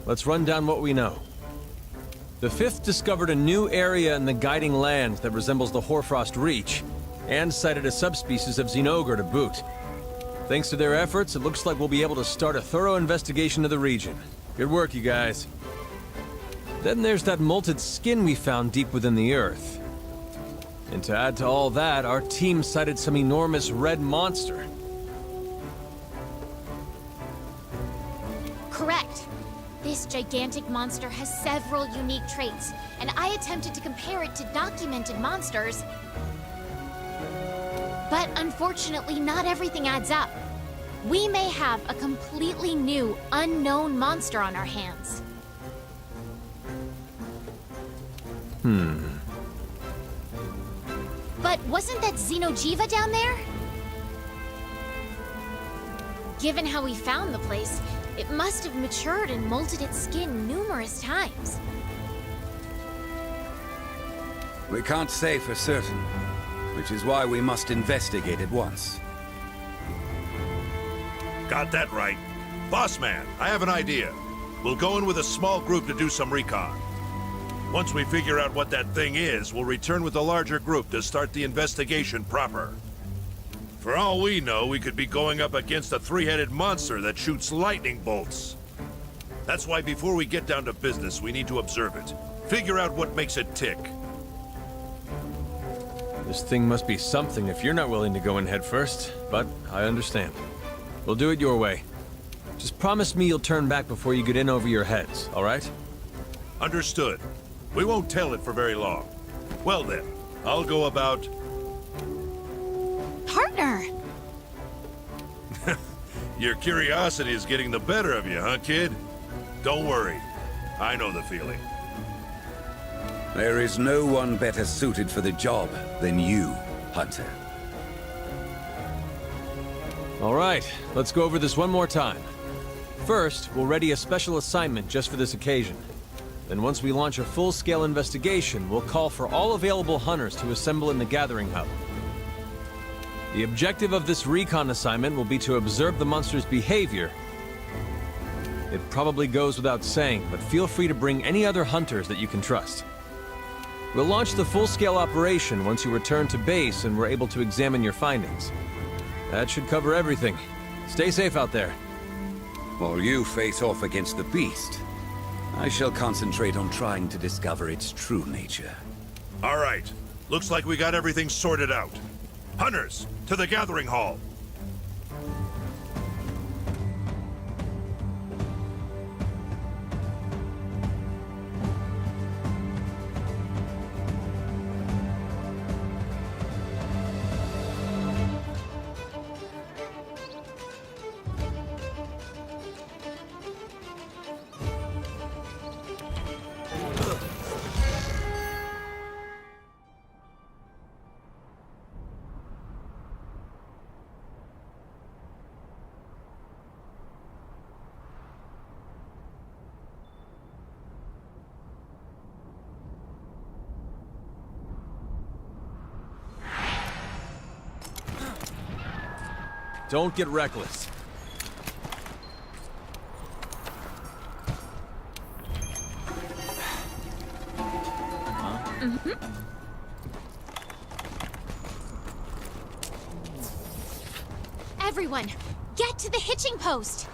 Let's run down what we know. The 5th discovered a new area in the guiding land that resembles the Hoarfrost Reach, and sighted a subspecies of Xenogre to boot. Thanks to their efforts, it looks like we'll be able to start a thorough investigation of the region. Good work, you guys. Then there's that molted skin we found deep within the earth. And to add to all that, our team sighted some enormous red monster. Correct. This gigantic monster has several unique traits, and I attempted to compare it to documented monsters. But unfortunately, not everything adds up. We may have a completely new, unknown monster on our hands. But wasn't that Safi'Jiva down there? Given how we found the place, it must have matured and molted its skin numerous times. We can't say for certain, which is why we must investigate at once. Got that right. Boss man, I have an idea. We'll go in with a small group to do some recon. Once we figure out what that thing is, we'll return with a larger group to start the investigation proper. For all we know, we could be going up against a 3-headed monster that shoots lightning bolts. That's why before we get down to business, we need to observe it. Figure out what makes it tick. This thing must be something if you're not willing to go in head first, but I understand. We'll do it your way. Just promise me you'll turn back before you get in over your heads, all right? Understood. We won't tell it for very long. Well then, I'll go about... Partner! Your curiosity is getting the better of you, huh, kid? Don't worry. I know the feeling. There is no one better suited for the job than you, Hunter. All right, let's go over this one more time. First, we'll ready a special assignment just for this occasion. Then once we launch a full-scale investigation, we'll call for all available hunters to assemble in the gathering hub. The objective of this recon assignment will be to observe the monster's behavior. It probably goes without saying, but feel free to bring any other hunters that you can trust. We'll launch the full-scale operation once you return to base and we're able to examine your findings. That should cover everything. Stay safe out there. While you face off against the beast, I shall concentrate on trying to discover its true nature. All right. Looks like we got everything sorted out. Hunters, to the gathering hall. Don't get reckless. Everyone, get to the hitching post!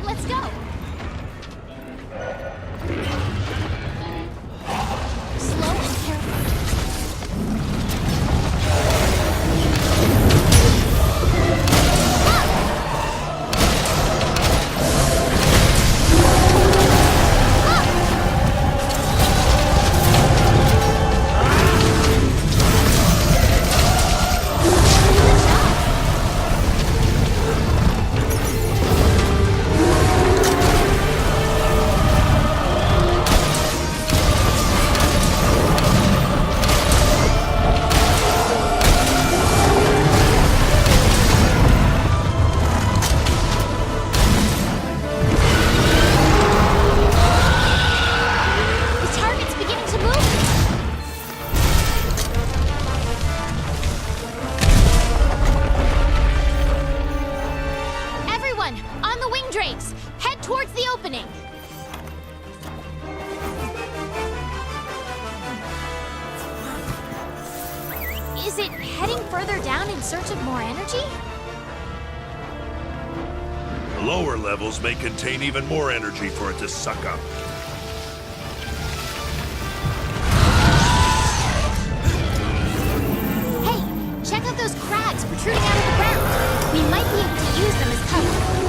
Let's go! Slow and careful. search of more energy? The lower levels may contain even more energy for it to suck up. Hey, check out those crags protruding out of the ground. We might be able to use them as cover.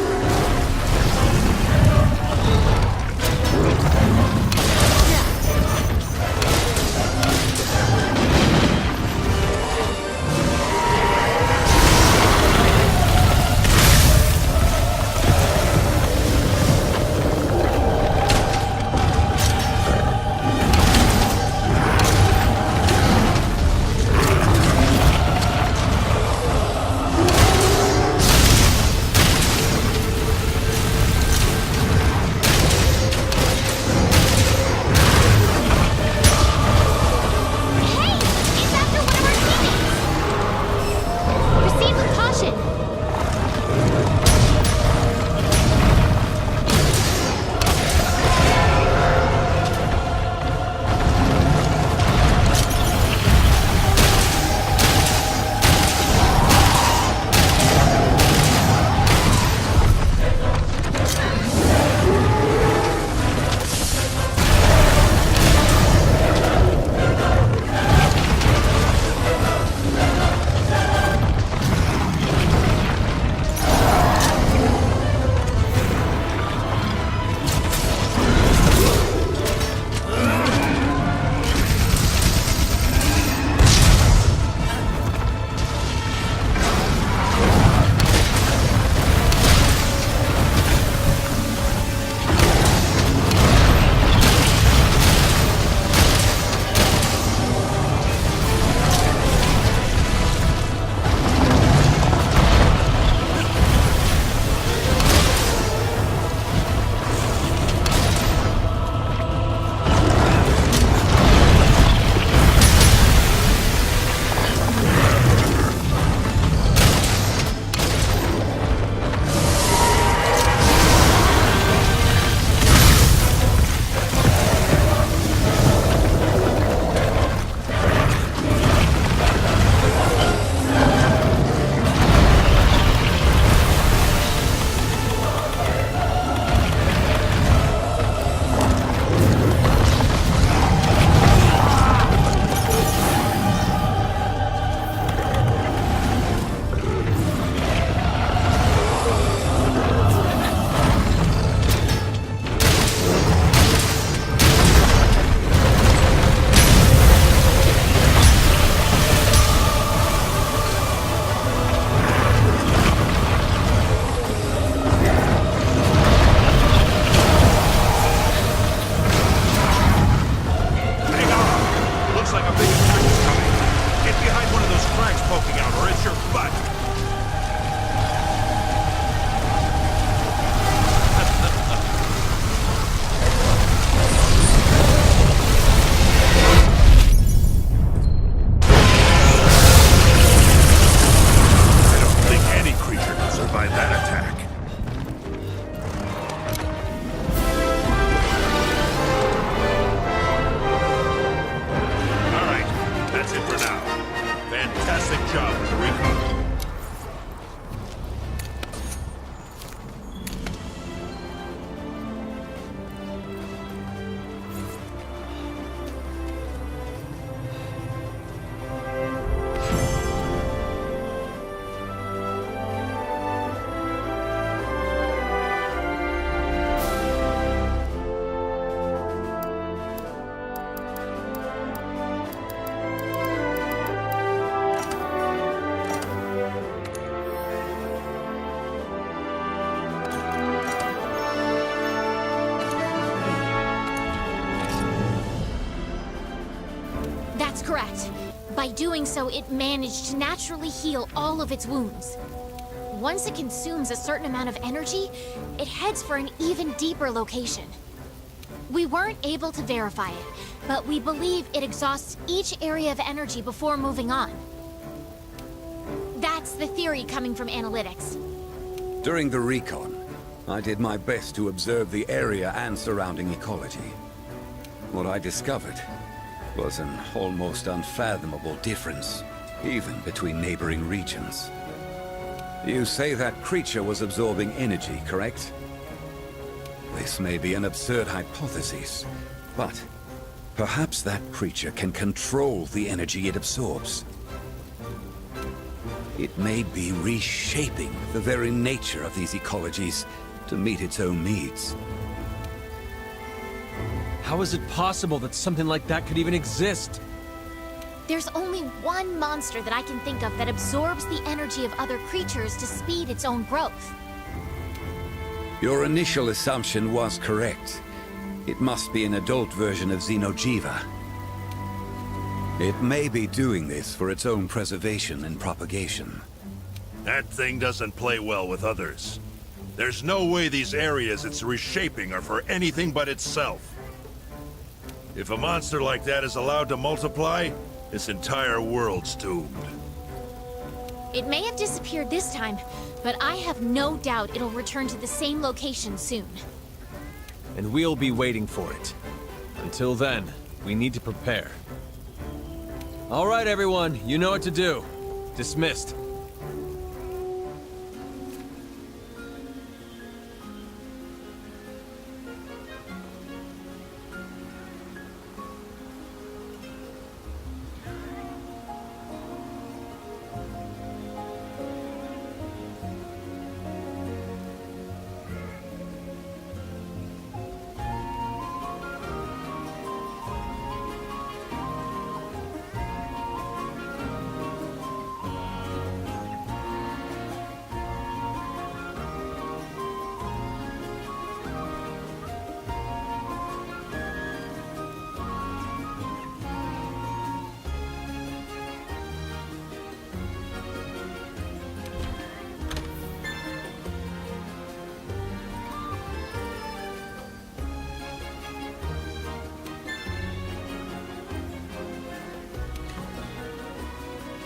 That's correct. By doing so, it managed to naturally heal all of its wounds. Once it consumes a certain amount of energy, it heads for an even deeper location. We weren't able to verify it, but we believe it exhausts each area of energy before moving on. That's the theory coming from analytics. During the recon, I did my best to observe the area and surrounding ecology. What I discovered was an almost unfathomable difference. even between neighboring regions. You say that creature was absorbing energy, correct? This may be an absurd hypothesis, but perhaps that creature can control the energy it absorbs. It may be reshaping the very nature of these ecologies to meet its own needs. How is it possible that something like that could even exist? There's only one monster that I can think of that absorbs the energy of other creatures to speed its own growth. Your initial assumption was correct. It must be an adult version of Safi'Jiva. It may be doing this for its own preservation and propagation. That thing doesn't play well with others. There's no way these areas it's reshaping are for anything but itself. If a monster like that is allowed to multiply, this entire world's doomed. It may have disappeared this time, but I have no doubt it'll return to the same location soon. And we'll be waiting for it. Until then, we need to prepare. All right, everyone, you know what to do. Dismissed.